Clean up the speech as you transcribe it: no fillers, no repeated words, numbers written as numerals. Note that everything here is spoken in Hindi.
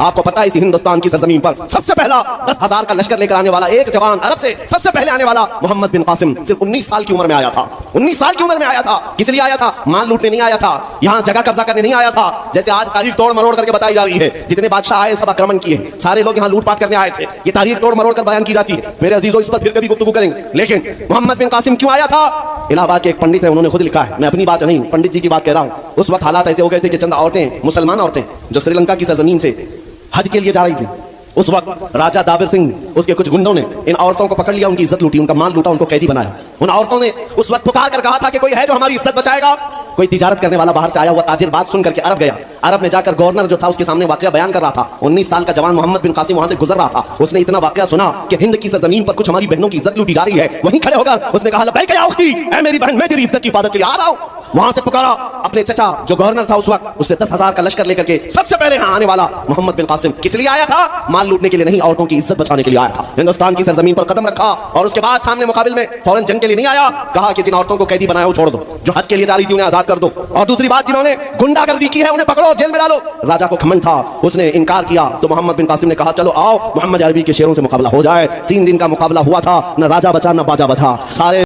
आपको पता है इस हिंदुस्तान की सरजमीन पर सबसे पहला 10,000 का लश्कर लेकर आने वाला एक जवान अरब से सबसे पहले आने वाला मोहम्मद बिन कासिम सिर्फ 19 साल की उम्र में आया था। 19 साल की उम्र में आया था। किस लिए आया था? माल लूटने नहीं आया था, यहाँ जगह कब्जा करने नहीं आया था। जैसे आज तारीख तोड़ मरोड़ करके बताई जा रही है, जितने बादशाह आए सब आक्रमण किए, सारे लोग यहाँ लूटपाट करने आए थे, ये तारीख तोड़ मरोड़ कर बयान की जाती है। मेरे अजीजों, इस पर फिर कभी गुफ्तगू करेंगे। लेकिन मोहम्मद बिन कासिम क्यों आया था? इलाहाबाद के एक पंडित है, उन्होंने खुद लिखा है, मैं अपनी बात नहीं पंडित जी की बात कह रहा हूँ। उस वक्त हालात ऐसे हो गए थे कि चंद औरतें, मुसलमान औरतें जो श्रीलंका की सरजमीन से हज के लिए जा रही थी, उस वक्त राजा दाबिर सिंह उसके कुछ गुंडों ने इन औरतों को पकड़ लिया, उनकी इज्जत लूटी, उनका माल लूटा, उनको कैदी बनाया। उन औरतों ने उस वक्त पुकार कर कहा था कि कोई है जो हमारी इज्जत बचाएगा। कोई तिजारत करने वाला बाहर से आया हुआ ताजिर बात सुन करके अरब गया। अरब में जाकर गवर्नर जो था उसके सामने वाकया बयान कर रहा था। 19 साल का जवान मोहम्मद बिन कासिम वहां से गुजर रहा था। उसने इतना वाकया सुना कि हिंद की सरजमीन पर कुछ हमारी बहनों की इज्जत लूटी जा रही है। वहीं खड़े होकर उसने कहा, लब्बैक या उख्ती, ऐ मेरी बहन, मैं तेरी इज्जत की हिफाजत के लिए आ रहा हूं। वहां से पुकारा अपने चचा जो गवर्नर था उस वक्त, उससे 10,000 का लश्कर लेकर के सबसे पहले यहाँ आने वाला मोहम्मद बिन कासिम किस लिए आया था? माल लूटने के लिए नहीं, औरतों की इज्जत बचाने के लिए आया था। हिंदुस्तान की सरजमीन पर कदम रखा और उसके बाद सामने मुकाबिल में फौरन जंग के लिए नहीं आया। कहा कि जिन औरतों को कैदी बनाया वो छोड़ दो, जो हज के लिए जा रही थी उन्हें आजाद कर दो, और दूसरी बात जिन्होंने गुंडागर्दी की है उन्हें पकड़ो, जेल में डालो। राजा को घमंड था, उसने इनकार किया तो मोहम्मद बिन कासिम ने कहा, चलो आओ मोहम्मद अरबी के शेरों से मुकाबला हो जाए। 3 दिन का मुकाबला हुआ था, न राजा बचा न बाजा बचा। सारे